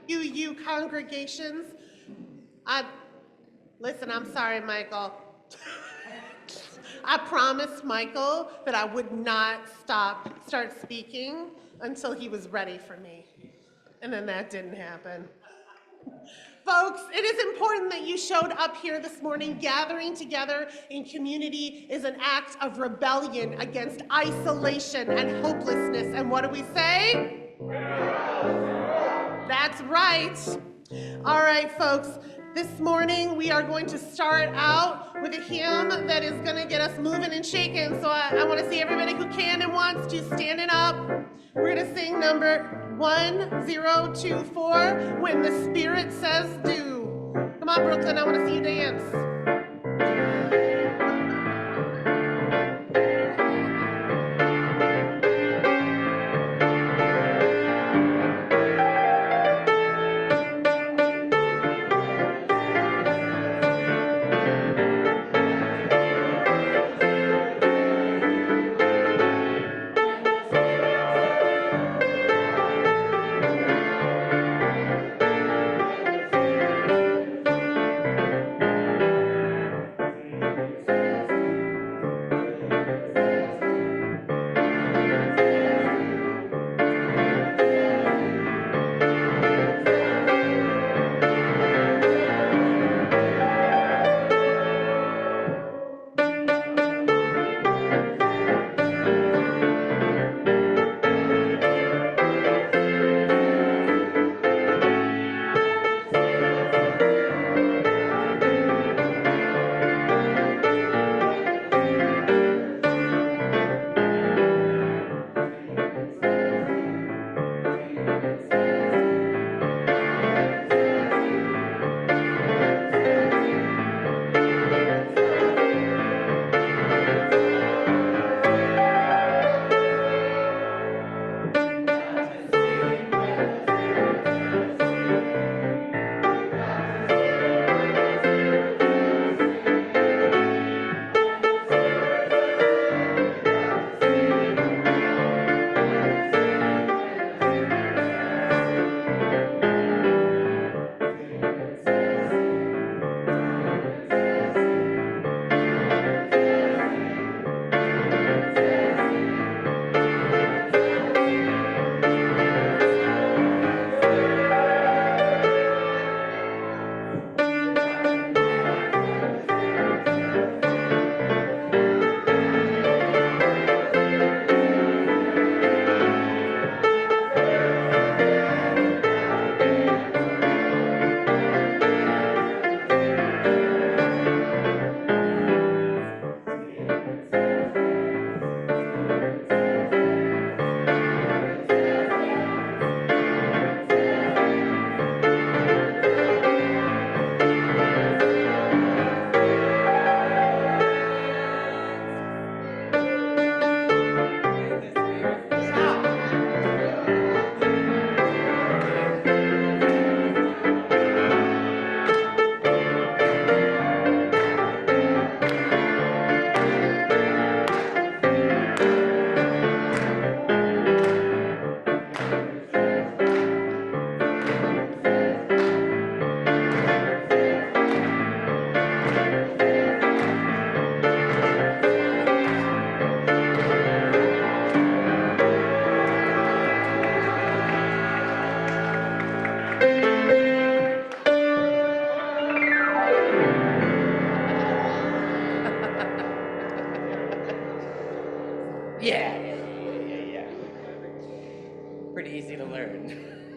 you congregations. Listen, I'm sorry, Michael. I promised Michael that I would not start speaking until he was ready for me. And then that didn't happen. Folks, it is important that you showed up here this morning. Gathering together in community is an act of rebellion against isolation and hopelessness. And what do we say? That's right. All right, folks. This morning, we are going to start out with a hymn that is going to get us moving and shaking. So I want to see everybody who can and wants to standing up. We're going to sing number 1024, When the Spirit Says Do. Come on, Brooklyn, I want to see you dance. Yeah. Pretty easy to learn.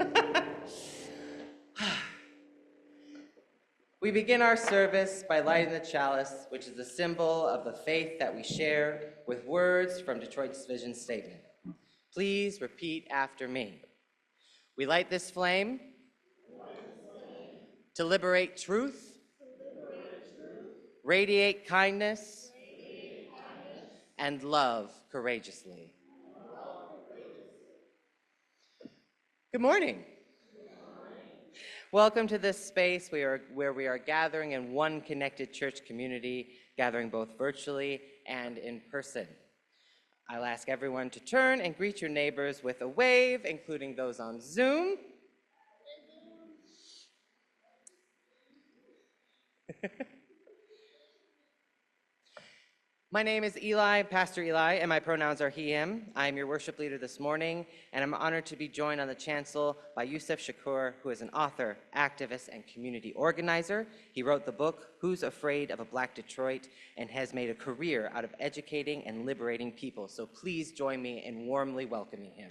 We begin our service by lighting the chalice, which is a symbol of the faith that we share, with words from Detroit's vision statement. Please repeat after me. We light this flame to liberate truth, radiate kindness, and love courageously. Good morning. Welcome to this space where we are gathering in one connected church community, gathering both virtually and in person. I'll ask everyone to turn and greet your neighbors with a wave, including those on Zoom. My name is Eli, Pastor Eli, and my pronouns are he, him. I am your worship leader this morning, and I'm honored to be joined on the chancel by Yusef Shakur, who is an author, activist, and community organizer. He wrote the book, Who's Afraid of a Black Detroit, and has made a career out of educating and liberating people. So please join me in warmly welcoming him.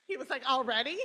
He was like, already?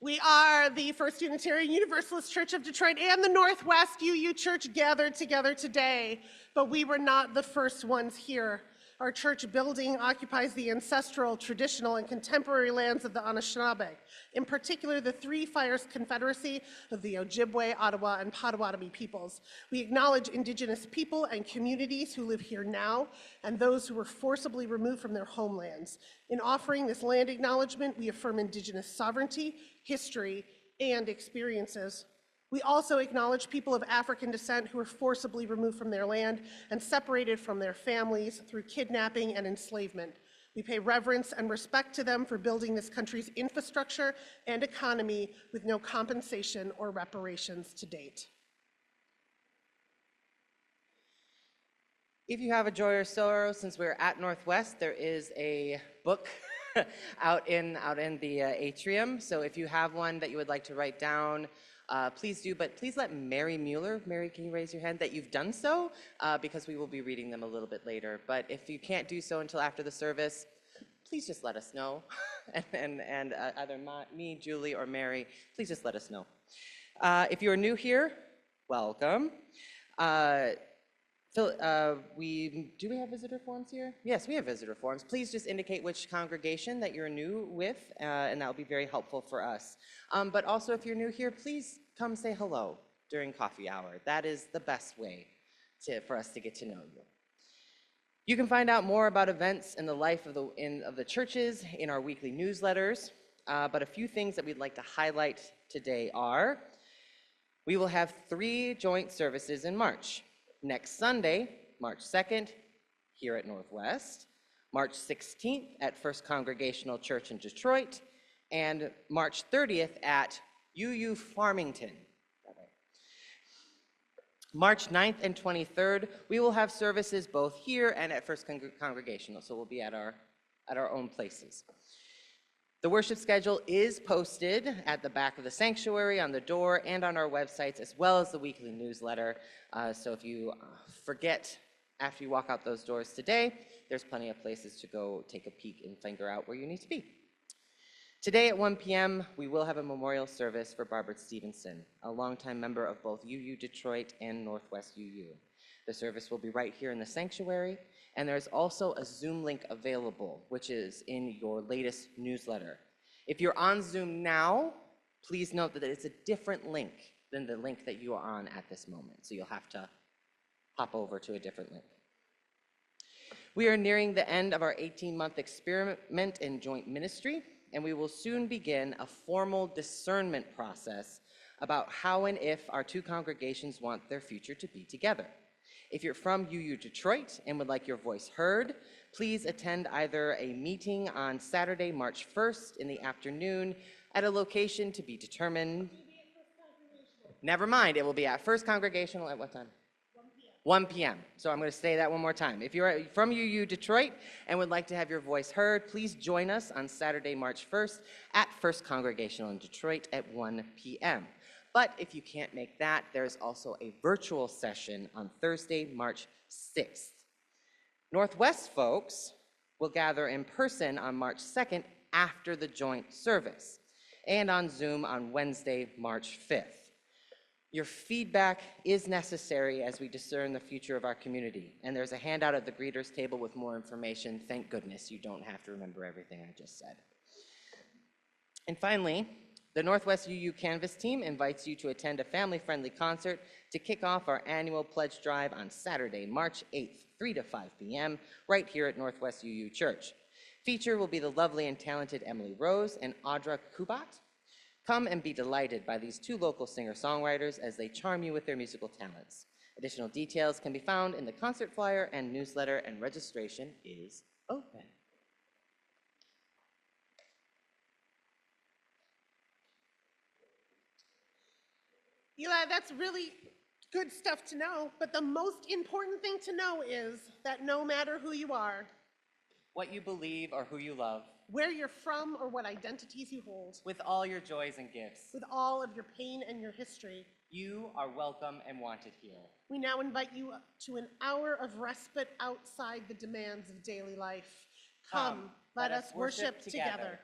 We are the First Unitarian Universalist Church of Detroit and the Northwest UU Church gathered together today, but we were not the first ones here. Our church building occupies the ancestral, traditional, and contemporary lands of the Anishinaabe, in particular the Three Fires Confederacy of the Ojibwe, Ottawa, and Potawatomi peoples. We acknowledge Indigenous people and communities who live here now, and those who were forcibly removed from their homelands. In offering this land acknowledgement, we affirm Indigenous sovereignty, history, and experiences. We also acknowledge people of African descent who were forcibly removed from their land and separated from their families through kidnapping and enslavement. We pay reverence and respect to them for building this country's infrastructure and economy with no compensation or reparations to date. If you have a joy or sorrow, since we're at Northwest, there is a book out in the atrium. So if you have one that you would like to write down, please do, but please let Mary Mueller, Mary, can you raise your hand that you've done so? Because we will be reading them a little bit later. But if you can't do so until after the service, please just let us know. and either me, Julie, or Mary, please just let us know. If you are new here, welcome. Do we have visitor forms here? Yes, we have visitor forms. Please just indicate which congregation that you're new with, and that will be very helpful for us. But also, if you're new here, please come say hello during coffee hour. That is the best way for us to get to know you. You can find out more about events in the life of the churches in our weekly newsletters, but a few things that we'd like to highlight today are, we will have 3 joint services in March. Next Sunday, March 2nd, here at Northwest, March 16th at First Congregational Church in Detroit, and March 30th at UU Farmington. March 9th and 23rd, we will have services both here and at First Congregational, so we'll be at our own places. The worship schedule is posted at the back of the sanctuary, on the door, and on our websites, as well as the weekly newsletter. So if you forget after you walk out those doors today, there's plenty of places to go take a peek and figure out where you need to be. Today at 1 p.m., we will have a memorial service for Barbara Stevenson, a longtime member of both UU Detroit and Northwest UU. The service will be right here in the sanctuary, and there's also a Zoom link available, which is in your latest newsletter. If you're on Zoom now, please note that it's a different link than the link that you are on at this moment, so you'll have to hop over to a different link. We are nearing the end of our 18-month experiment in joint ministry, and we will soon begin a formal discernment process about how and if our 2 congregations want their future to be together. If you're from UU Detroit and would like your voice heard, please attend either a meeting on Saturday, March 1st in the afternoon at a location to be determined. Never mind, it will be at First Congregational at what time? 1 p.m. So I'm going to say that one more time. If you're from UU Detroit and would like to have your voice heard, please join us on Saturday, March 1st at First Congregational in Detroit at 1 p.m. But if you can't make that, there's also a virtual session on Thursday, March 6th. Northwest folks will gather in person on March 2nd after the joint service, and on Zoom on Wednesday, March 5th. Your feedback is necessary as we discern the future of our community, and there's a handout at the greeters table with more information. Thank goodness you don't have to remember everything I just said. And finally, the Northwest UU Canvas team invites you to attend a family-friendly concert to kick off our annual pledge drive on Saturday, March 8th, 3 to 5 p.m., right here at Northwest UU Church. Feature will be the lovely and talented Emily Rose and Audra Kubat. Come and be delighted by these two local singer-songwriters as they charm you with their musical talents. Additional details can be found in the concert flyer and newsletter, and registration is open. Eli, that's really good stuff to know, but the most important thing to know is that no matter who you are, What you believe or who you love, where you're from or what identities you hold, with all your joys and gifts, with all of your pain and your history, you are welcome and wanted here. we now invite you to an hour of respite outside the demands of daily life. Come, let us worship together.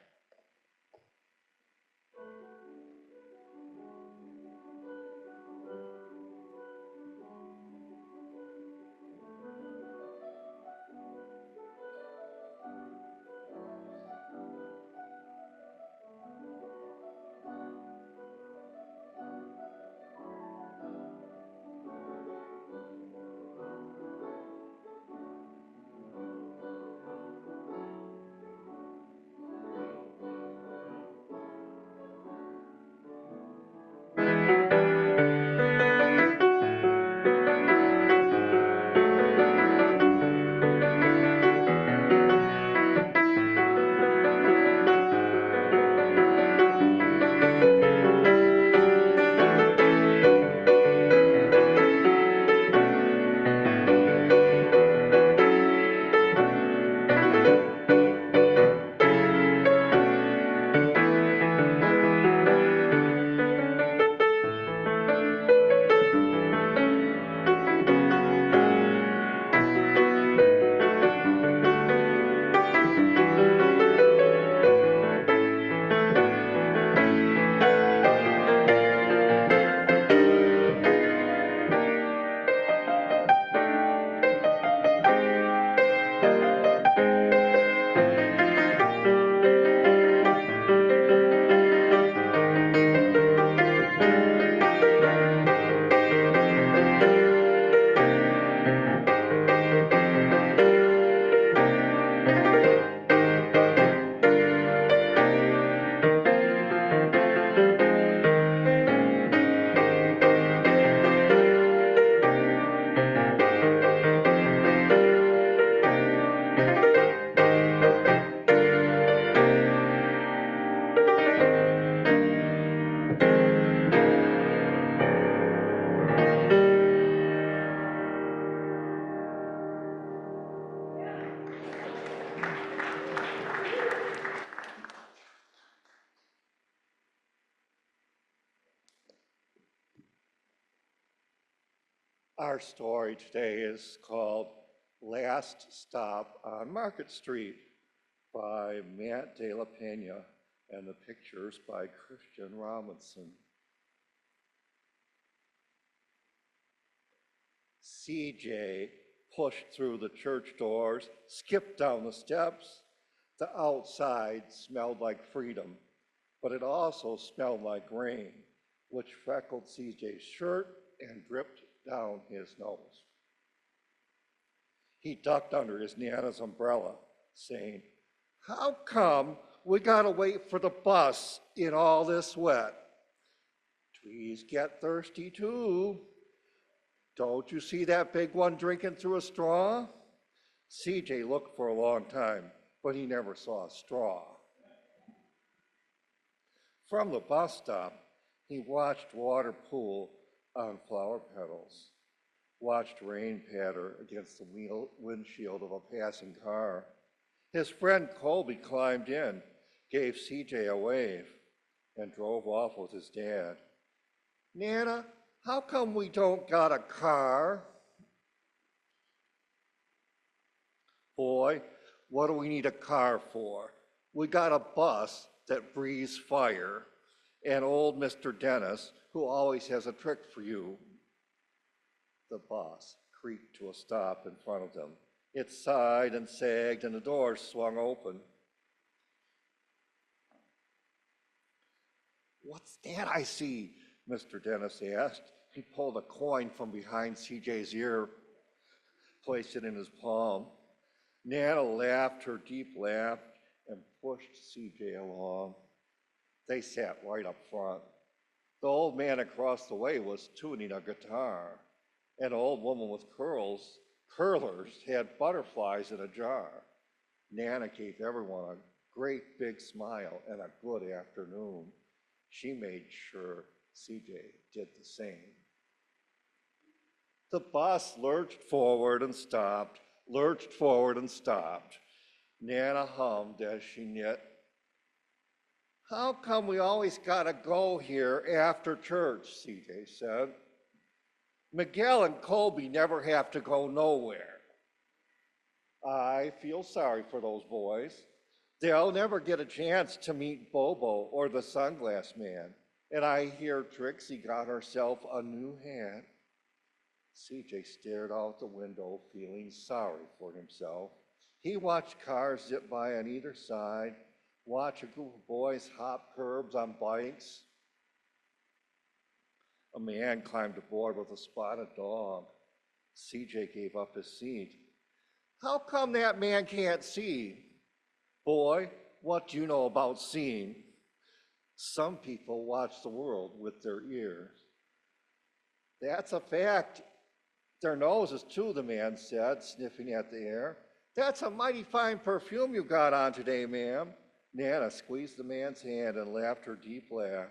Our story today is called Last Stop on Market Street by Matt De La Pena, and the pictures by Christian Robinson. CJ pushed through the church doors, skipped down the steps. The outside smelled like freedom, but it also smelled like rain, which freckled CJ's shirt and dripped down his nose. He ducked under his Nana's umbrella, saying, "How come we gotta wait for the bus in all this wet? Trees get thirsty too. Don't you see that big one drinking through a straw?" CJ looked for a long time, but he never saw a straw. From the bus stop, he watched water pool on flower petals, watched rain patter against the windshield of a passing car. His friend Colby climbed in, gave CJ a wave, and drove off with his dad. "Nana, how come we don't got a car?" "Boy, what do we need a car for? We got a bus that breathes fire, and old Mr. Dennis, who always has a trick for you." The bus creaked to a stop in front of them. It sighed and sagged, and the doors swung open. "What's that I see?" Mr. Dennis asked. He pulled a coin from behind CJ's ear, placed it in his palm. Nana laughed her deep laugh and pushed CJ along. They sat right up front. The old man across the way was tuning a guitar. An old woman with curlers, had butterflies in a jar. Nana gave everyone a great big smile and a good afternoon. She made sure CJ did the same. The bus lurched forward and stopped, lurched forward and stopped. Nana hummed as she knit. How come we always gotta go here after church, CJ said. Miguel and Colby never have to go nowhere. I feel sorry for those boys. They'll never get a chance to meet Bobo or the Sunglass Man. And I hear Trixie got herself a new hat. CJ stared out the window, feeling sorry for himself. He watched cars zip by on either side, watch a group of boys hop curbs on bikes. A man climbed aboard with a spotted dog. CJ gave up his seat. How come that man can't see? Boy, what do you know about seeing? Some people watch the world with their ears. That's a fact. Their noses too, the man said, sniffing at the air. That's a mighty fine perfume you got on today, ma'am. Nana squeezed the man's hand and laughed her deep laugh.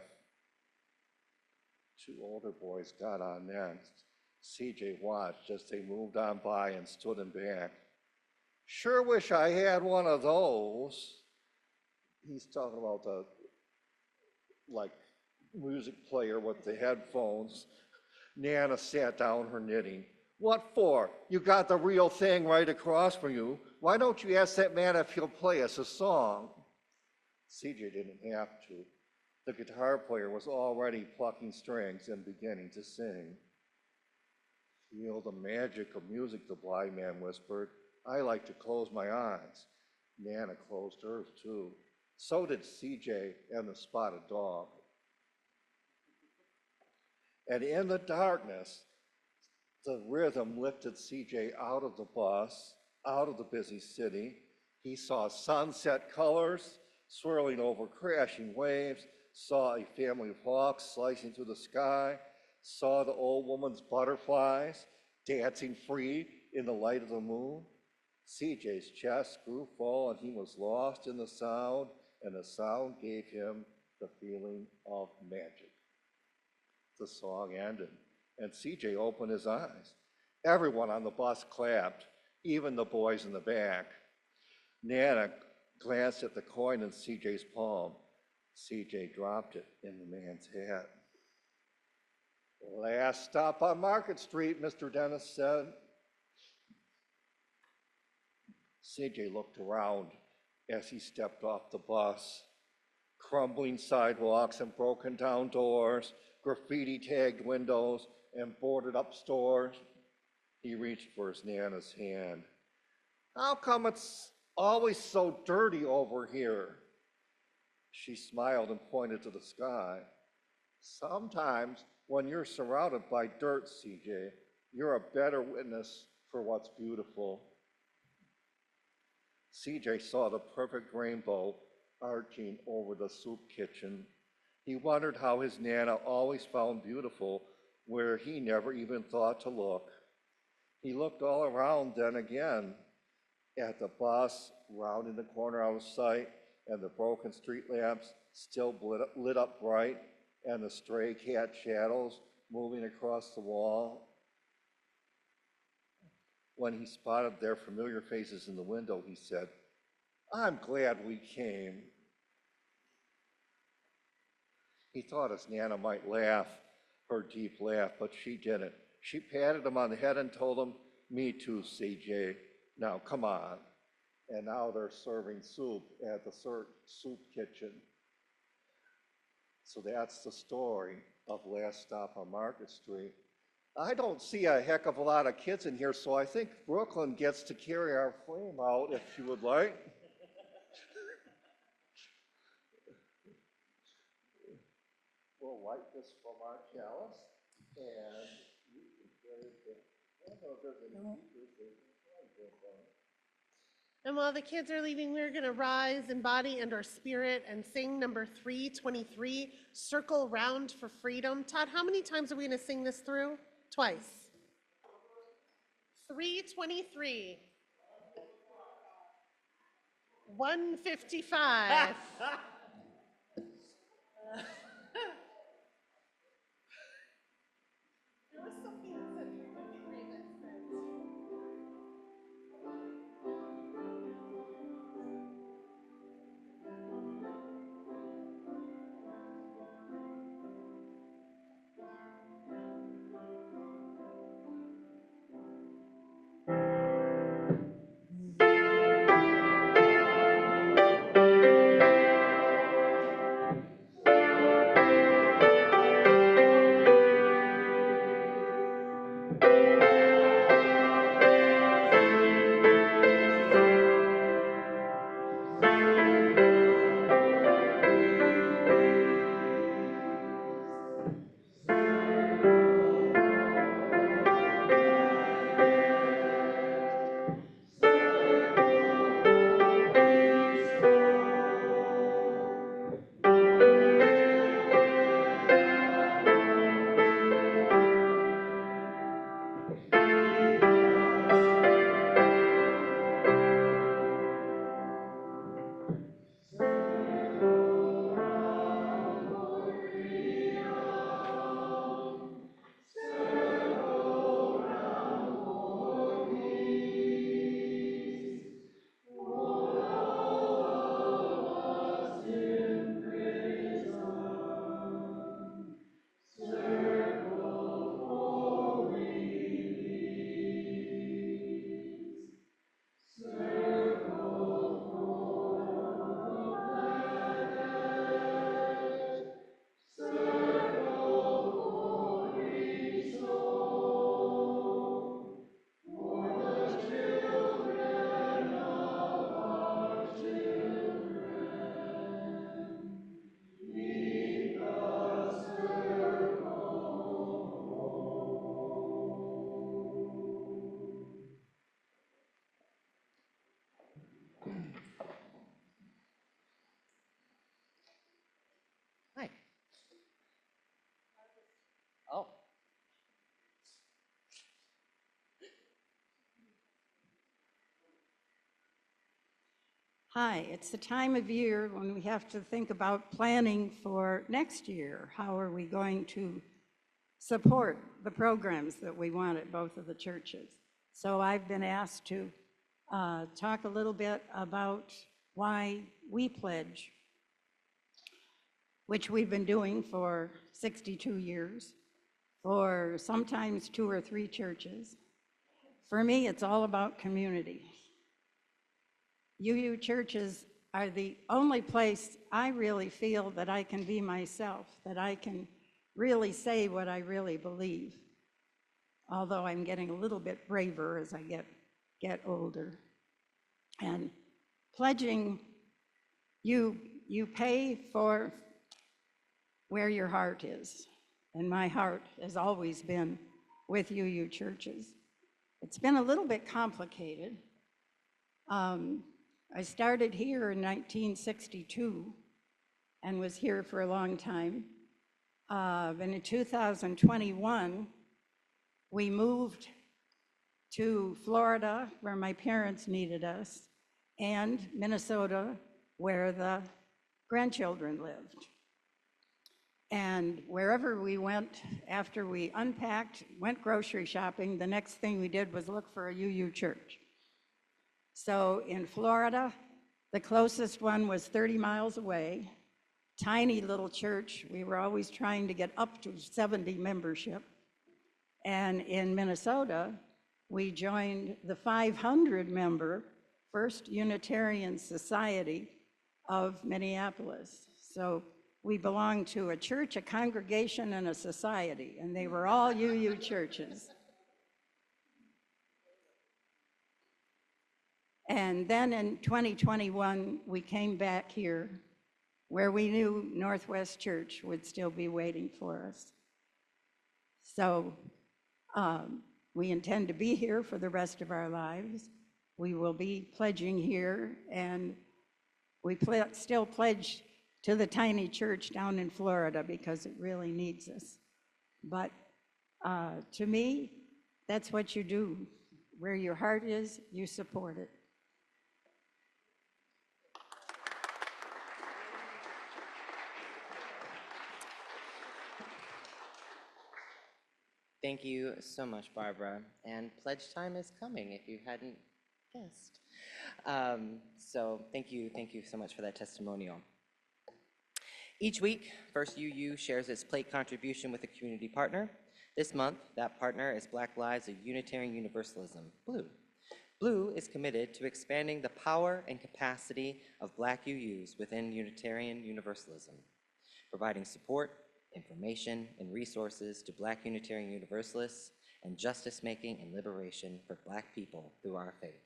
Two older boys got on next. CJ watched as they moved on by and stood in back. Sure wish I had one of those. He's talking about the, music player with the headphones. Nana sat down her knitting. What for? You got the real thing right across from you. Why don't you ask that man if he'll play us a song? CJ didn't have to. The guitar player was already plucking strings and beginning to sing. Feel the magic of music, the blind man whispered. I like to close my eyes. Nana closed hers too. So did CJ and the spotted dog. And in the darkness, the rhythm lifted CJ out of the bus, out of the busy city. He saw sunset colors swirling over crashing waves, saw a family of hawks slicing through the sky, saw the old woman's butterflies dancing free in the light of the moon. CJ's chest grew full and he was lost in the sound, and the sound gave him the feeling of magic. The song ended, and CJ opened his eyes. Everyone on the bus clapped, even the boys in the back. Nana glanced at the coin in CJ's palm. CJ dropped it in the man's hat. Last stop on Market Street, Mr. Dennis said. CJ looked around as he stepped off the bus. Crumbling sidewalks and broken down doors, graffiti-tagged windows, and boarded-up stores. He reached for his Nana's hand. How come it's always so dirty over here? She smiled and pointed to the sky. Sometimes when you're surrounded by dirt, CJ, you're a better witness for what's beautiful. CJ saw the perfect rainbow arching over the soup kitchen. He wondered how his Nana always found beautiful where he never even thought to look. He looked all around then again at the bus rounding the corner out of sight, and the broken street lamps still lit up bright, and the stray cat shadows moving across the wall. When he spotted their familiar faces in the window, he said, I'm glad we came. He thought his Nana might laugh, her deep laugh, but she didn't. She patted him on the head and told him, me too, CJ. Now, come on. And now they're serving soup at the soup kitchen. So that's the story of Last Stop on Market Street. I don't see a heck of a lot of kids in here, so I think Brooklyn gets to carry our flame out if she would like. We'll light this from our chalice, and you can carry it. I don't know if there's any speakers. And while the kids are leaving, we're going to rise in body and our spirit and sing number 323, Circle Round for Freedom. Todd, how many times are we going to sing this through? Twice. 323. 155. There was something that said 353 that said. Hi. Oh. Hi, it's the time of year when we have to think about planning for next year. How are we going to support the programs that we want at both of the churches? So I've been asked to talk a little bit about why we pledge, which we've been doing for 62 years, for sometimes 2 or 3 churches. For me, it's all about community. UU churches are the only place I really feel that I can be myself, that I can really say what I really believe, although I'm getting a little bit braver as I get older. And pledging, you pay for where your heart is, and my heart has always been with UU churches. It's been a little bit complicated. I started here in 1962 and was here for a long time. And in 2021, we moved to Florida, where my parents needed us, and Minnesota, where the grandchildren lived. And wherever we went, after we unpacked, went grocery shopping, the next thing we did was look for a UU church. So in Florida, the closest one was 30 miles away, tiny little church. We were always trying to get up to 70 membership. And in Minnesota, we joined the 500-member First Unitarian Society of Minneapolis. So we belonged to a church, a congregation, and a society, and they were all UU churches. And then in 2021, we came back here where we knew Northwest Church would still be waiting for us. So we intend to be here for the rest of our lives. we will be pledging here, and we still pledge to the tiny church down in Florida because it really needs us. But to me, that's what you do. Where your heart is, you support it. Thank you so much, Barbara. And pledge time is coming, if you hadn't guessed. So thank you so much for that testimonial. Each week, First UU shares its plate contribution with a community partner. This month, that partner is Black Lives of Unitarian Universalism, Blue. Blue is committed to expanding the power and capacity of Black UUs within Unitarian Universalism, providing support, information, and resources to Black Unitarian Universalists, and justice-making and liberation for Black people through our faith.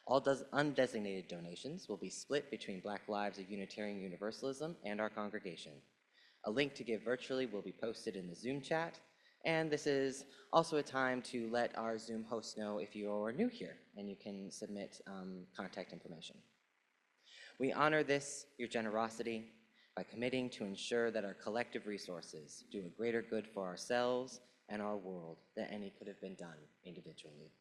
All undesignated donations will be split between Black Lives of Unitarian Universalism and our congregation. A link to give virtually will be posted in the Zoom chat, and this is also a time to let our Zoom host know if you are new here, and you can submit contact information. We honor your generosity, by committing to ensure that our collective resources do a greater good for ourselves and our world than any could have been done individually.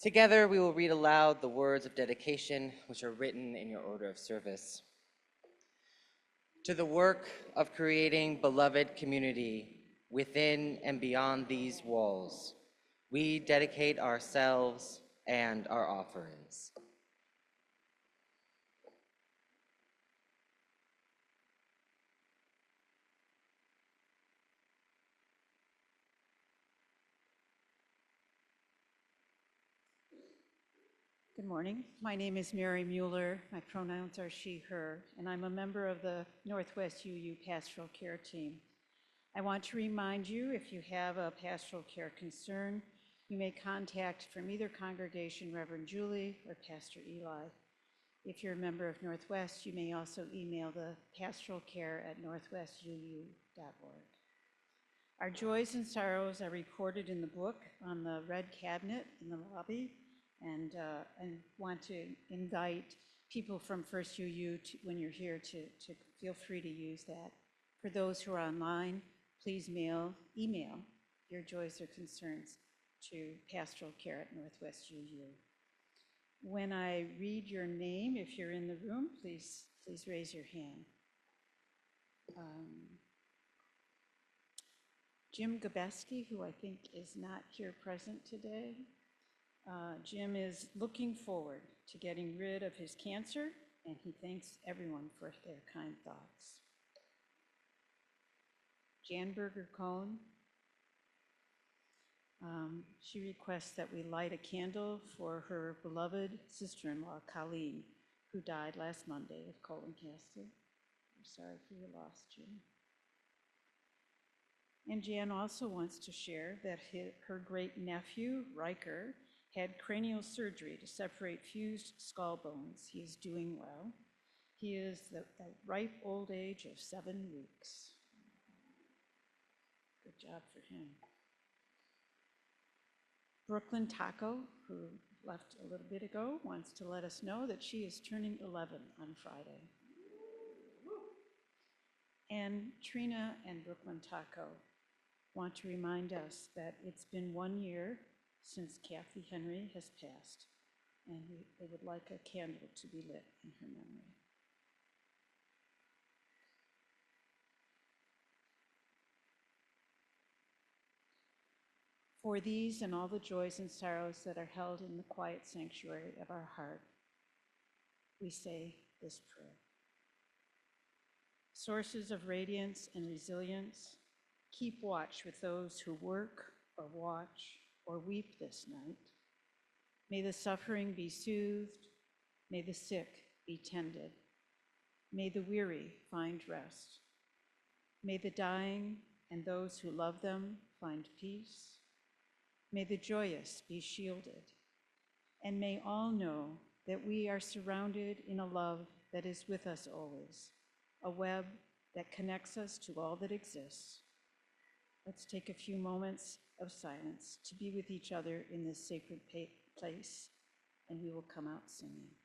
Together, we will read aloud the words of dedication which are written in your order of service. To the work of creating beloved community, within and beyond these walls. We dedicate ourselves and our offerings. Good morning. My name is Mary Mueller. My pronouns are she, her, and I'm a member of the Northwest UU Pastoral Care Team. I want to remind you, if you have a pastoral care concern, you may contact from either congregation Reverend Julie or Pastor Eli. If you're a member of Northwest, you may also email the pastoralcare@northwestuu.org. Our joys and sorrows are recorded in the book on the red cabinet in the lobby, and want to invite people from First UU when you're here to feel free to use that. For those who are online, please email your joys or concerns to pastoralcare@Northwest UU. When I read your name, if you're in the room, please raise your hand. Jim Gabeski, who I think is not here present today. Jim is looking forward to getting rid of his cancer, and he thanks everyone for their kind thoughts. Jan Berger Cohn, she requests that we light a candle for her beloved sister-in-law, Colleen, who died last Monday of colon cancer. I'm sorry for your loss, Jan. And Jan also wants to share that her great nephew, Riker, had cranial surgery to separate fused skull bones. He is doing well. He is the ripe old age of 7 weeks. Good job for him. Brooklyn Taco, who left a little bit ago, wants to let us know that she is turning 11 on Friday. And Trina and Brooklyn Taco want to remind us that it's been 1 year since Kathy Henry has passed, and they would like a candle to be lit in her memory. For these and all the joys and sorrows that are held in the quiet sanctuary of our heart, we say this prayer. Sources of radiance and resilience, keep watch with those who work or watch or weep this night. May the suffering be soothed. May the sick be tended. May the weary find rest. May the dying and those who love them find peace. May the joyous be shielded. And may all know that we are surrounded in a love that is with us always, a web that connects us to all that exists. Let's take a few moments of silence to be with each other in this sacred place, and we will come out singing.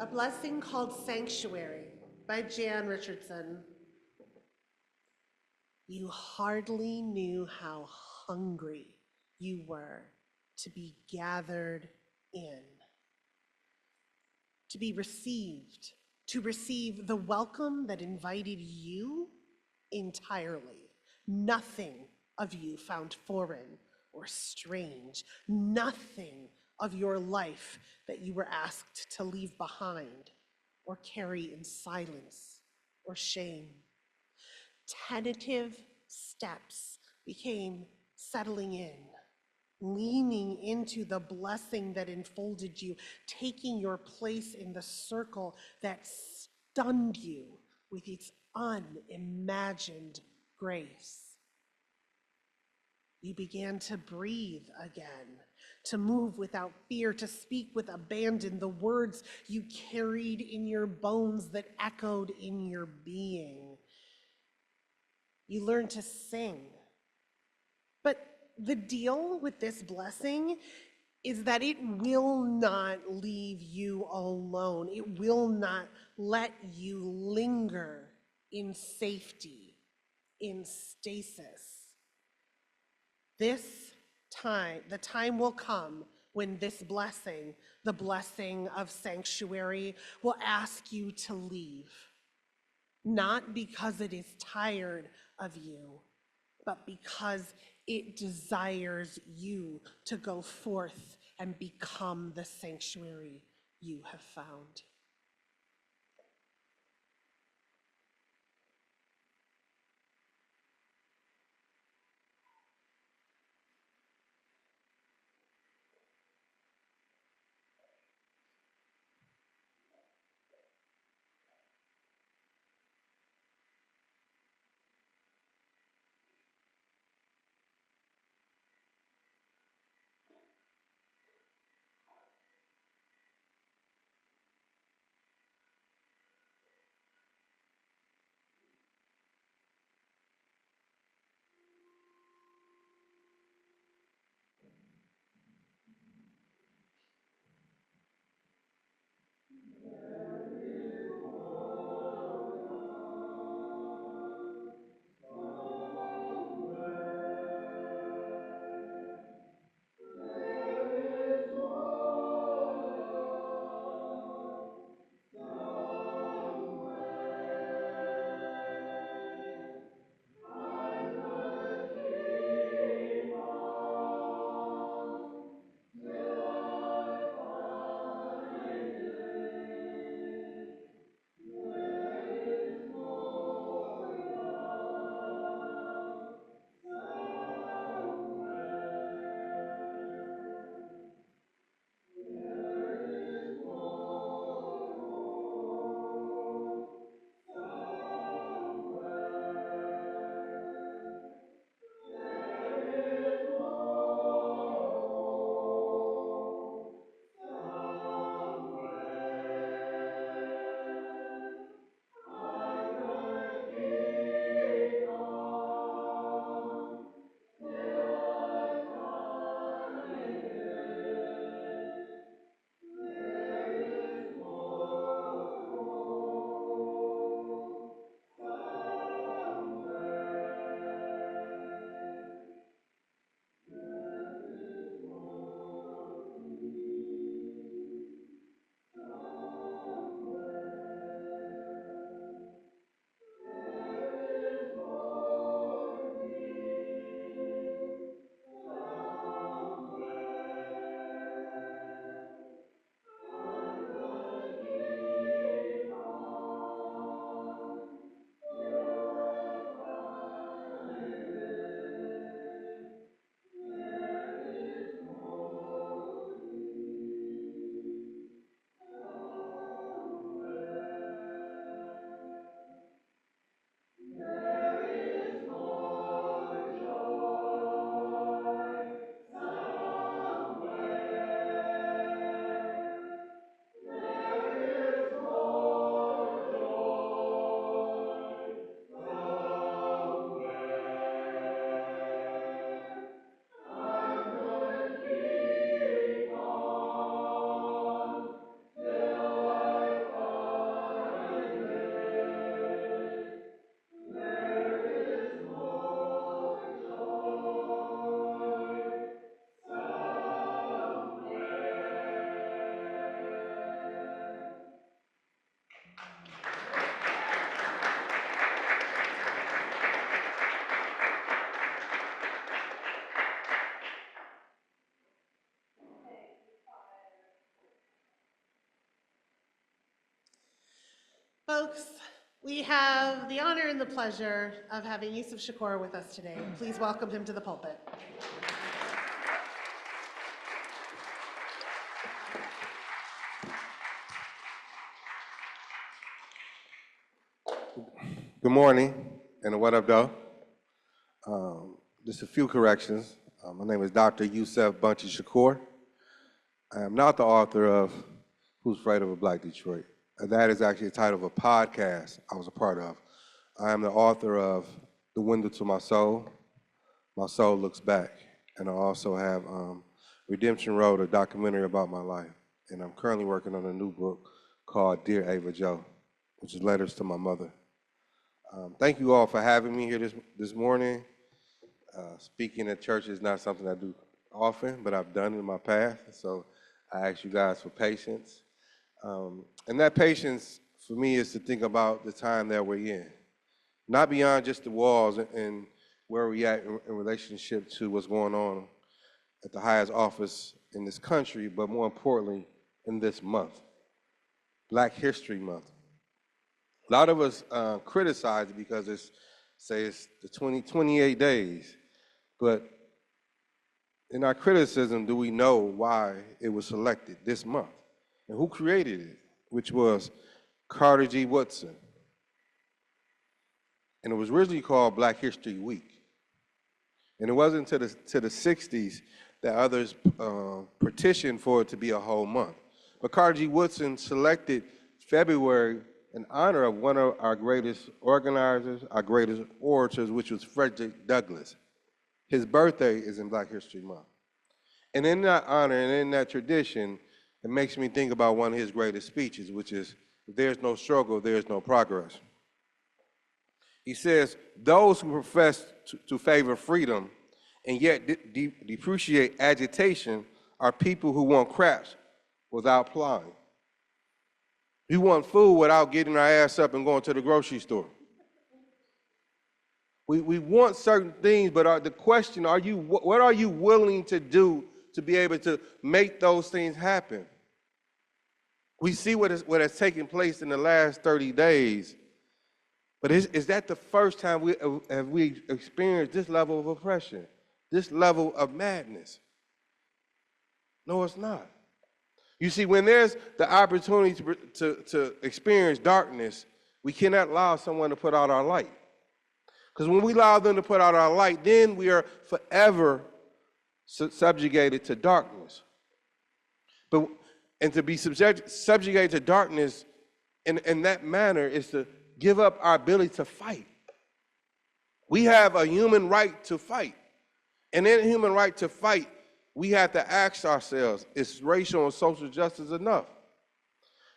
A blessing called Sanctuary by Jan Richardson. You hardly knew how hungry you were to be gathered in, to be received, to receive the welcome that invited you entirely. Nothing of you found foreign or strange, nothing of your life that you were asked to leave behind or carry in silence or shame. Tentative steps became settling in, leaning into the blessing that enfolded you, taking your place in the circle that stunned you with its unimagined grace. You began to breathe again, to move without fear, to speak with abandon, the words you carried in your bones that echoed in your being. You learned to sing. But the deal with this blessing is that it will not leave you alone. It will not let you linger in safety, in stasis. This time, the time will come when this blessing, the blessing of sanctuary, will ask you to leave. Not because it is tired of you, but because it desires you to go forth and become the sanctuary you have found. Folks, we have the honor and the pleasure of having Yusef Shakur with us today. Please welcome him to the pulpit. Good morning, and what up, though? Just a few corrections. My name is Dr. Yusef Bunchy Shakur. I am not the author of Who's Afraid of a Black Detroit. That is actually the title of a podcast I was a part of. I am the author of The Window to My Soul Looks Back, and I also have Redemption Road, a documentary about my life. And I'm currently working on a new book called Dear Ava Joe, which is letters to my mother. Thank you all for having me here this morning. Speaking at church is not something I do often, but I've done in my past, so I ask you guys for patience. And that patience, for me, is to think about the time that we're in. Not beyond just the walls and where we're at in relationship to what's going on at the highest office in this country, but more importantly, in this month, Black History Month. A lot of us criticize it because it's the 28 days, but in our criticism, do we know why it was selected this month? And who created it, which was Carter G. Woodson. And it was originally called Black History Week. And it wasn't until the 60s that others petitioned for it to be a whole month. But Carter G. Woodson selected February in honor of one of our greatest organizers, our greatest orators, which was Frederick Douglass. His birthday is in Black History Month. And in that honor and in that tradition, it makes me think about one of his greatest speeches, which is, if there's no struggle, there's no progress. He says, those who profess to favor freedom and yet depreciate agitation are people who want craps without plowing. We want food without getting our ass up and going to the grocery store. We want certain things, but the question, what are you willing to do to be able to make those things happen? We see what has taken place in the last 30 days, but is that the first time we experienced this level of oppression, this level of madness? No, it's not. You see, when there's the opportunity to experience darkness, we cannot allow someone to put out our light. Because when we allow them to put out our light, then we are forever subjugated to darkness. And to be subjugated to darkness in that manner is to give up our ability to fight. We have a human right to fight. And in a human right to fight, we have to ask ourselves, is racial and social justice enough?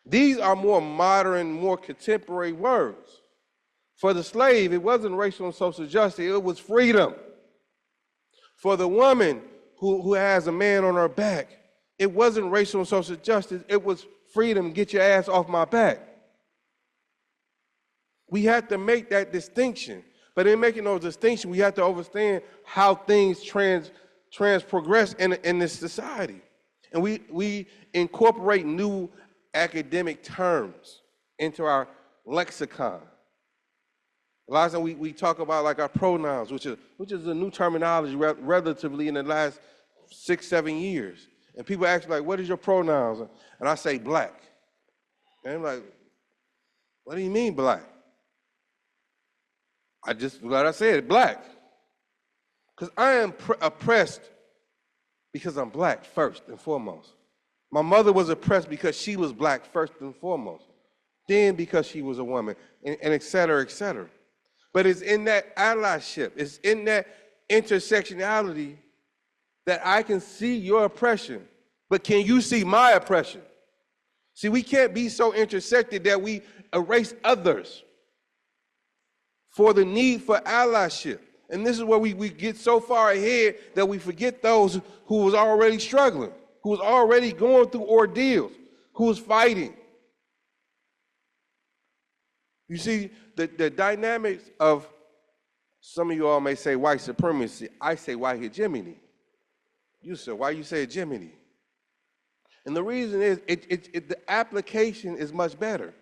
These are more modern, more contemporary words. For the slave, it wasn't racial and social justice, it was freedom. For the woman who has a man on her back, it wasn't racial and social justice, it was freedom, get your ass off my back. We have to make that distinction. But in making those distinctions, we have to understand how things progress in this society. And we incorporate new academic terms into our lexicon. A lot of times we talk about like our pronouns, which is a new terminology relatively in the last 6-7 years. And people ask me like, what is your pronouns? And I say black. And I'm like, what do you mean black? Like I said, black. Because I am oppressed because I'm black first and foremost. My mother was oppressed because she was black first and foremost. Then because she was a woman, and et cetera, et cetera. But it's in that allyship, it's in that intersectionality that I can see your oppression, but can you see my oppression? See, we can't be so intersected that we erase others for the need for allyship. And this is where we get so far ahead that we forget those who was already struggling, who was already going through ordeals, who was fighting. You see, the dynamics of, some of you all may say white supremacy, I say white hegemony. You said, why you say hegemony? And the reason is, the application is much better.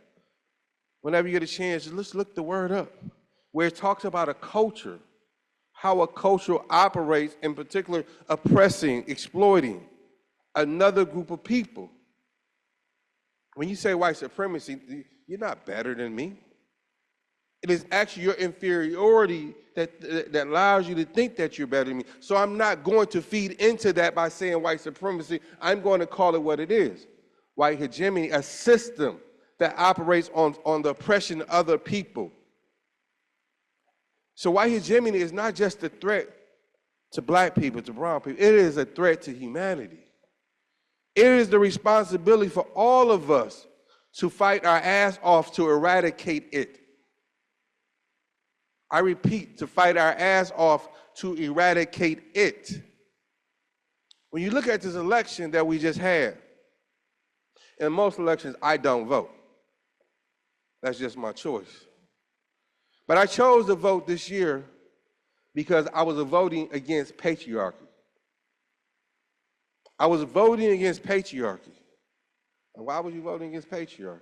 whenever you get a chance, let's look the word up, where it talks about a culture, how a culture operates, in particular, oppressing, exploiting another group of people. When you say white supremacy, you're not better than me. It is actually your inferiority that allows you to think that you're better than me. So I'm not going to feed into that by saying white supremacy. I'm going to call it what it is. White hegemony, a system that operates on the oppression of other people. So white hegemony is not just a threat to black people, to brown people. It is a threat to humanity. It is the responsibility for all of us to fight our ass off to eradicate it. I repeat, to fight our ass off to eradicate it. When you look at this election that we just had, in most elections, I don't vote. That's just my choice. But I chose to vote this year because I was voting against patriarchy. I was voting against patriarchy. And why was you voting against patriarchy?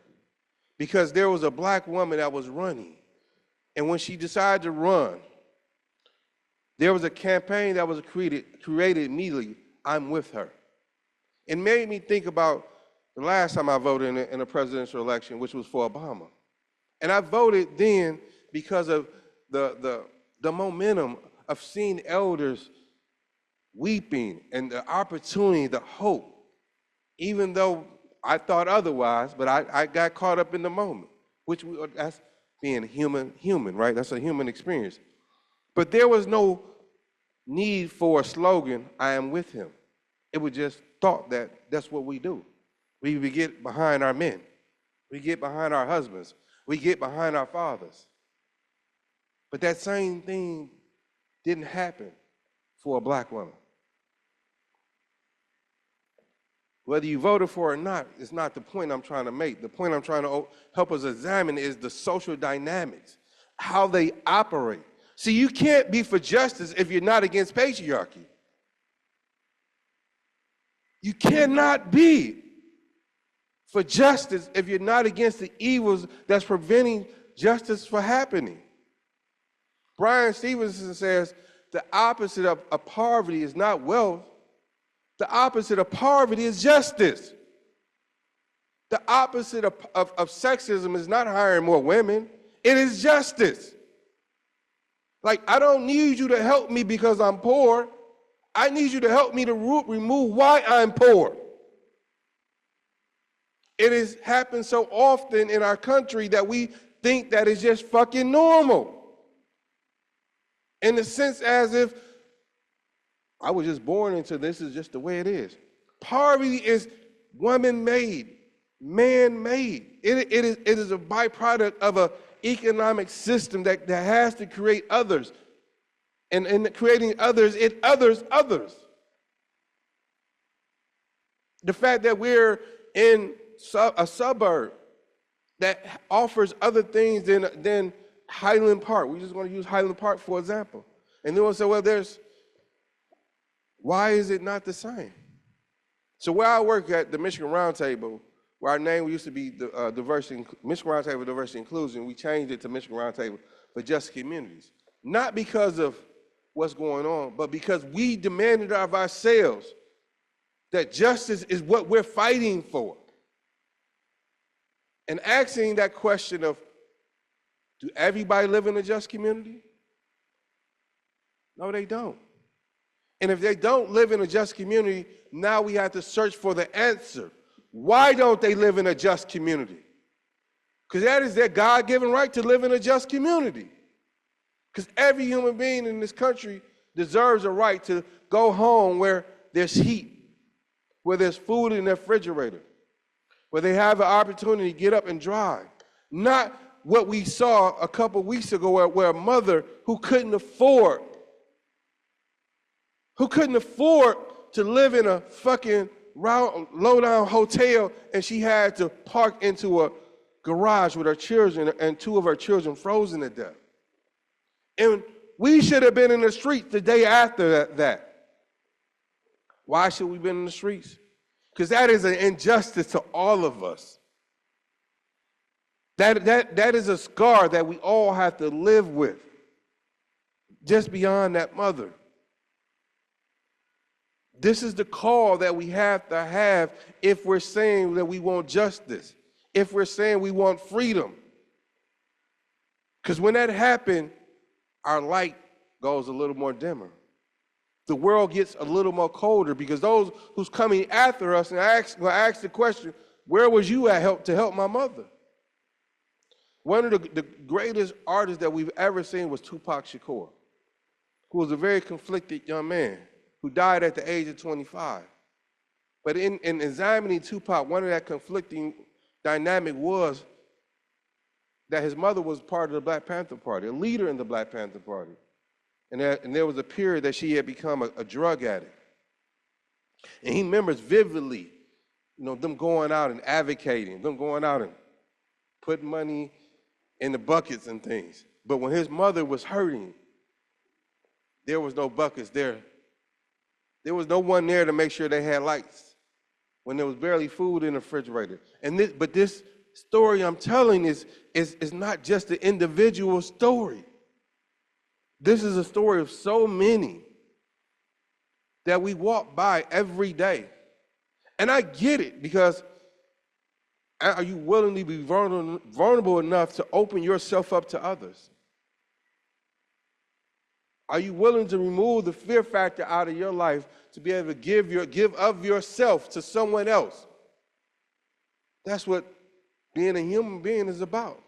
Because there was a black woman that was running. And when she decided to run, there was a campaign that was created immediately, I'm with her. It made me think about the last time I voted in a presidential election, which was for Obama. And I voted then because of the momentum of seeing elders weeping and the opportunity, the hope, even though I thought otherwise, but I got caught up in the moment, that's being human, right? That's a human experience. But there was no need for a slogan, I am with him. It was just thought that that's what we do. We get behind our men. We get behind our husbands. We get behind our fathers. But that same thing didn't happen for a black woman. Whether you voted for it or not is not the point I'm trying to make. The point I'm trying to help us examine is the social dynamics, how they operate. See, you can't be for justice if you're not against patriarchy. You cannot be for justice if you're not against the evils that's preventing justice from happening. Brian Stevenson says the opposite of poverty is not wealth. The opposite of poverty is justice. The opposite of sexism is not hiring more women. It is justice. Like, I don't need you to help me because I'm poor. I need you to help me to remove why I'm poor. It has happened so often in our country that we think that it's just fucking normal. In the sense as if I was just born into this is just the way it is. Poverty is woman-made, man-made. It is a byproduct of an economic system that has to create others. And in creating others, it others. The fact that we're in a suburb that offers other things than Highland Park. We just want to use Highland Park for example. And then we'll say, well, why is it not the same? So where I work at the Michigan Roundtable, where our name used to be Michigan Roundtable Diversity Inclusion, we changed it to Michigan Roundtable for Just Communities. Not because of what's going on, but because we demanded of ourselves that justice is what we're fighting for. And asking that question of, do everybody live in a just community? No, they don't. And if they don't live in a just community, now we have to search for the answer. Why don't they live in a just community? Because that is their God-given right to live in a just community. Because every human being in this country deserves a right to go home where there's heat, where there's food in their refrigerator, where they have an opportunity to get up and drive. Not what we saw a couple weeks ago where a mother who couldn't afford to live in a fucking low-down hotel, and she had to park into a garage with her children, and two of her children frozen to death. And we should have been in the streets the day after that. Why should we have been in the streets? Because that is an injustice to all of us. That is a scar that we all have to live with, just beyond that mother. This is the call that we have to have if we're saying that we want justice, if we're saying we want freedom. Because when that happens, our light goes a little more dimmer. The world gets a little more colder because those who's coming after us, and I ask the question, where was you at to help my mother? One of the greatest artists that we've ever seen was Tupac Shakur, who was a very conflicted young man who died at the age of 25. But in examining Tupac, one of that conflicting dynamic was that his mother was part of the Black Panther Party, a leader in the Black Panther Party. And there was a period that she had become a drug addict. And he remembers vividly, them going out and advocating, them going out and putting money in the buckets and things. But when his mother was hurting, there was no buckets there. There was no one there to make sure they had lights when there was barely food in the refrigerator. But this story I'm telling is not just an individual story. This is a story of so many that we walk by every day. And I get it, because are you willing to be vulnerable enough to open yourself up to others? Are you willing to remove the fear factor out of your life to be able to give of yourself to someone else? That's what being a human being is about.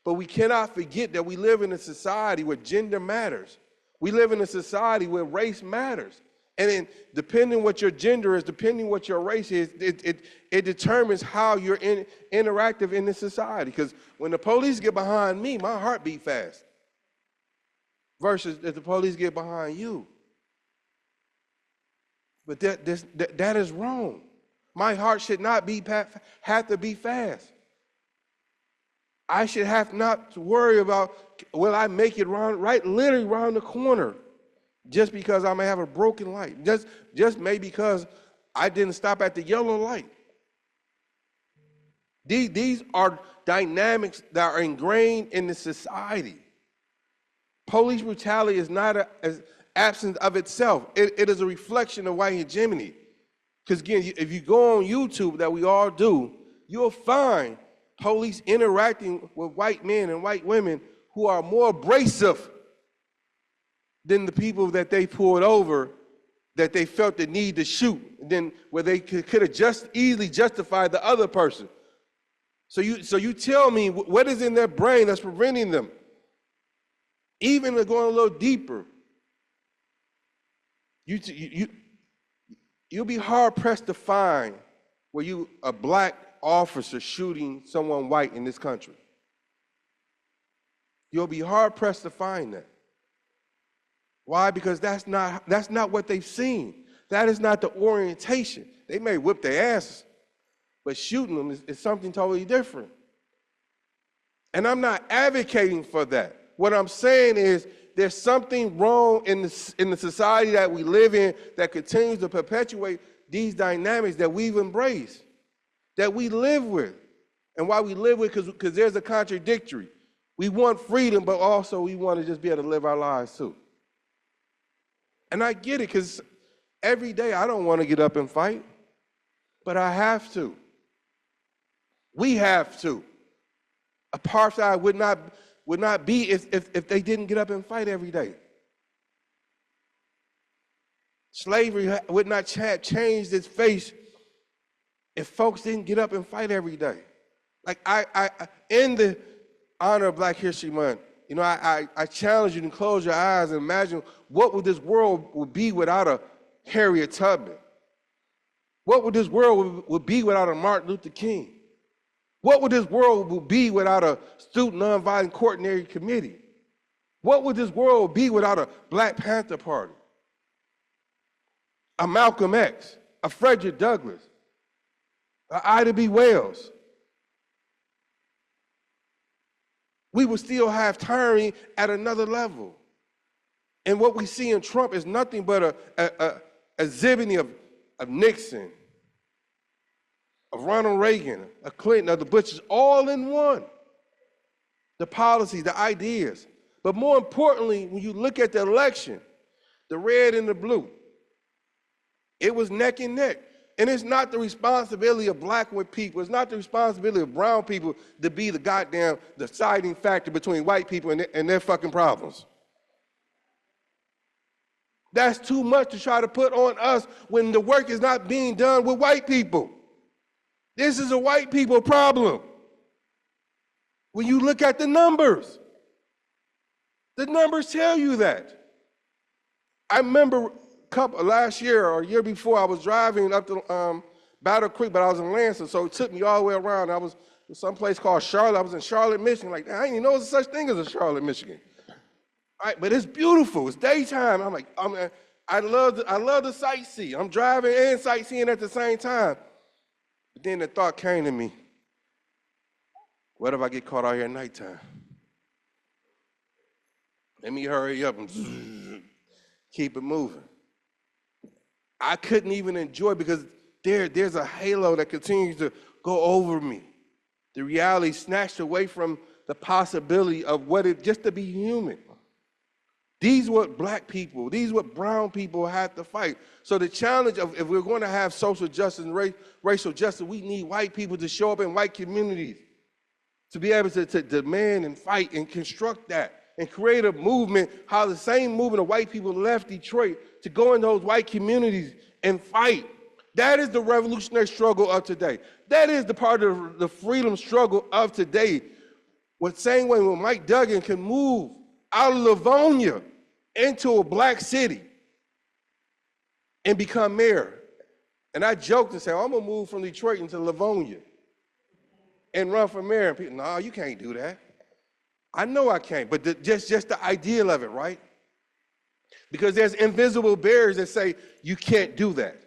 But we cannot forget that we live in a society where gender matters. We live in a society where race matters. And depending what your gender is, depending what your race is, it determines how you're interactive in this society. Because when the police get behind me, my heart beat fast. Versus if the police get behind you. But that is wrong. My heart should not have to beat fast. I should have not to worry about, will I make it literally around the corner, just because I may have a broken light, just maybe because I didn't stop at the yellow light. These are dynamics that are ingrained in the society. Police brutality is not an absence of itself. It is a reflection of white hegemony. Because again, if you go on YouTube, that we all do, you'll find police interacting with white men and white women who are more abrasive than the people that they pulled over, that they felt the need to shoot, then where they could have just easily justified the other person. So you tell me what is in their brain that's preventing them, even going a little deeper. You'll be hard pressed to find where a black officer shooting someone white in this country. You'll be hard pressed to find that. Why? Because that's not what they've seen. That is not the orientation. They may whip their asses, but shooting them is something totally different. And I'm not advocating for that. What I'm saying is there's something wrong in the society that we live in that continues to perpetuate these dynamics that we've embraced, that we live with. And why we live with, because there's a contradictory. We want freedom, but also we want to just be able to live our lives too. And I get it, because every day I don't want to get up and fight, but I have to. We have to. Apartheid would not be if they didn't get up and fight every day. Slavery would not have changed its face if folks didn't get up and fight every day. Like I in the honor of Black History Month, I challenge you to close your eyes and imagine what would this world would be without a Harriet Tubman? What would this world would be without a Martin Luther King? What would this world be without a Student Nonviolent Coordinating Committee? What would this world be without a Black Panther Party? A Malcolm X, a Frederick Douglass, a Ida B. Wells? We would still have tyranny at another level. And what we see in Trump is nothing but a exhibiting of Nixon, of Ronald Reagan, of Clinton, of the Bushes, all in one. the policies, the ideas. But more importantly, when you look at the election, the red and the blue, it was neck and neck. And it's not the responsibility of black people, it's not the responsibility of brown people to be the goddamn deciding factor between white people and their fucking problems. That's too much to try to put on us when the work is not being done with white people. This is a white people problem. When you look at the numbers tell you that. I remember last year or a year before, I was driving up to Battle Creek, but I was in Lansing, so it took me all the way around. I was in some place called Charlotte. I was in Charlotte, Michigan. Like, I didn't even know there was such thing as a Charlotte, Michigan. All right, but it's beautiful. It's daytime. I'm like, I love to sightsee. I'm driving and sightseeing at the same time. But then the thought came to me, what if I get caught out here at nighttime? Let me hurry up and keep it moving. I couldn't even enjoy it because there's a halo that continues to go over me. The reality snatched away from the possibility of what it just to be human. These what black people, these what brown people have to fight. So the challenge of if we're going to have social justice and racial justice, we need white people to show up in white communities to be able to demand and fight and construct that and create a movement, how the same movement of white people left Detroit to go in those white communities and fight. That is the revolutionary struggle of today. That is the part of the freedom struggle of today. What same way when Mike Duggan can move out of Livonia into a black city and become mayor. And I joked and said, I'm gonna move from Detroit into Livonia and run for mayor. And people, no, you can't do that. I know I can't, but just the ideal of it, right? Because there's invisible barriers that say you can't do that.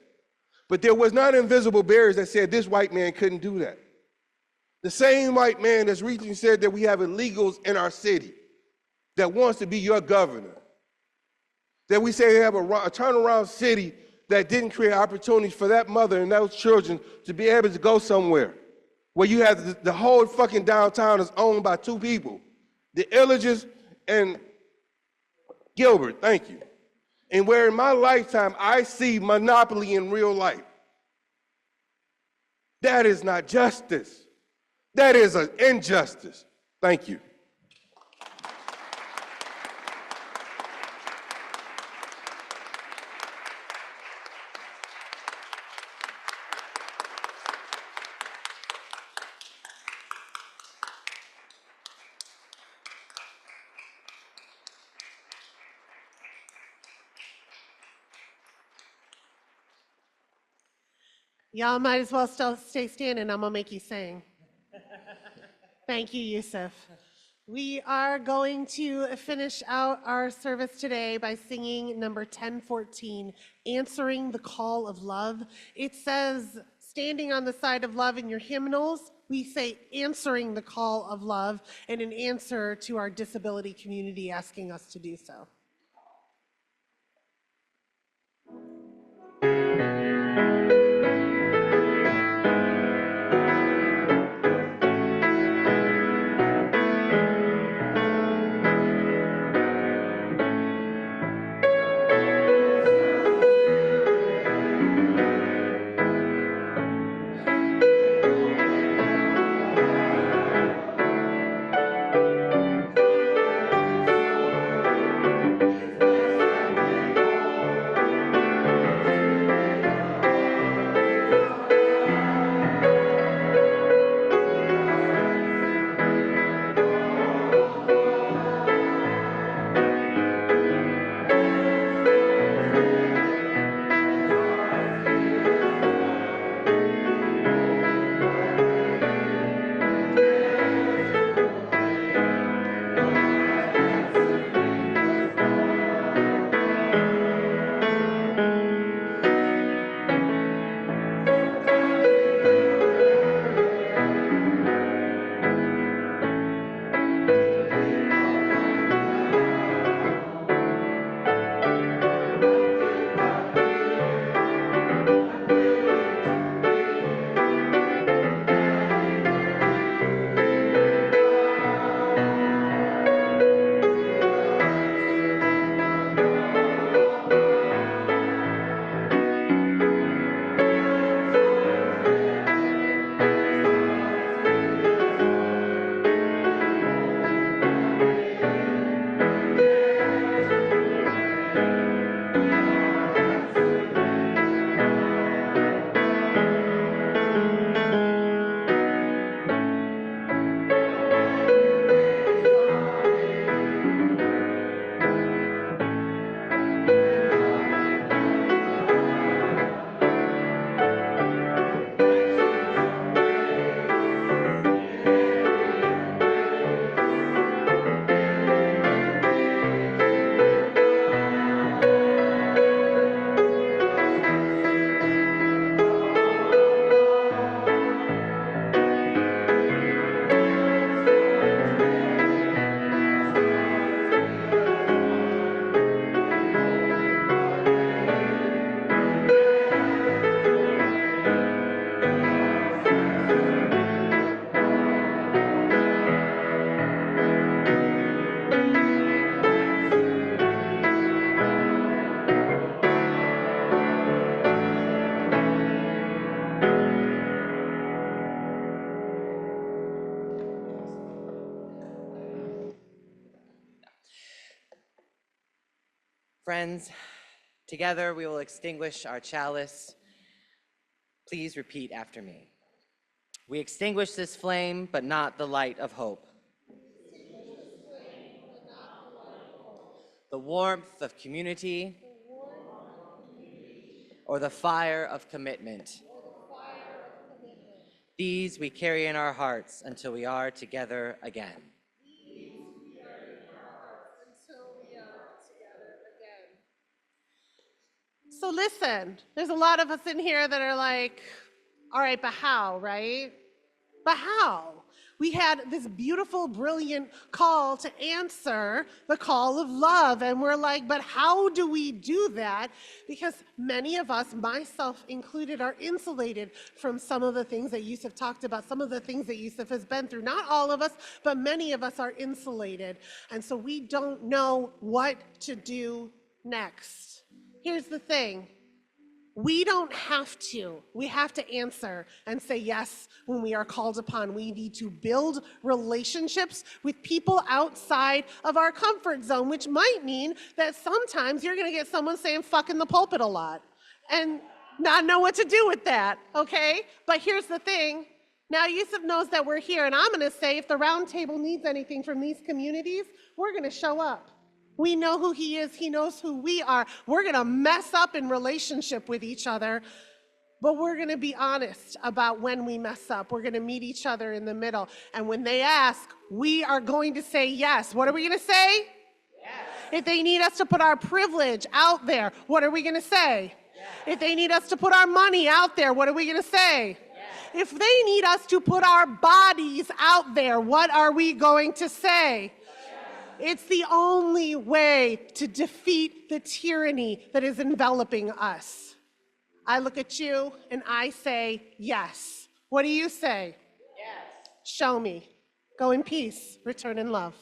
But there was not invisible barriers that said this white man couldn't do that. The same white man that's recently said that we have illegals in our city that wants to be your governor. That we say we have a turnaround city that didn't create opportunities for that mother and those children to be able to go somewhere. Where you have the whole fucking downtown is owned by two people, the Illages and Gilbert, thank you. And where in my lifetime I see monopoly in real life. That is not justice. That is an injustice. Thank you. Y'all might as well still stay standing. I'm gonna make you sing. Thank you, Yusef. We are going to finish out our service today by singing number 1014, Answering the Call of Love. It says, standing on the side of love in your hymnals, we say answering the call of love and an answer to our disability community asking us to do so. Friends, together we will extinguish our chalice. Please repeat after me. We extinguish this flame, but not the light of hope. The warmth of community, or the fire of commitment. These we carry in our hearts until we are together again. So listen, there's a lot of us in here that are like, all right, but how, right? But how? We had this beautiful, brilliant call to answer the call of love. And we're like, but how do we do that? Because many of us, myself included, are insulated from some of the things that Yusef talked about, some of the things that Yusef has been through. Not all of us, but many of us are insulated. And so we don't know what to do next. Here's the thing. We don't have to. We have to answer and say yes when we are called upon. We need to build relationships with people outside of our comfort zone, which might mean that sometimes you're going to get someone saying fuck in the pulpit a lot and not know what to do with that, okay? But here's the thing. Now Yusuf knows that we're here, and I'm going to say if the round table needs anything from these communities, we're going to show up. We know who he is. He knows who we are. We're going to mess up in relationship with each other, but we're going to be honest about when we mess up. We're going to meet each other in the middle. And when they ask, we are going to say yes. What are we going to say? Yes. If they need us to put our privilege out there, what are we going to say? Yes. If they need us to put our money out there, what are we going to say? Yes. If they need us to put our bodies out there, what are we going to say? It's the only way to defeat the tyranny that is enveloping us. I look at you and I say, yes. What do you say? Yes. Show me. Go in peace. Return in love.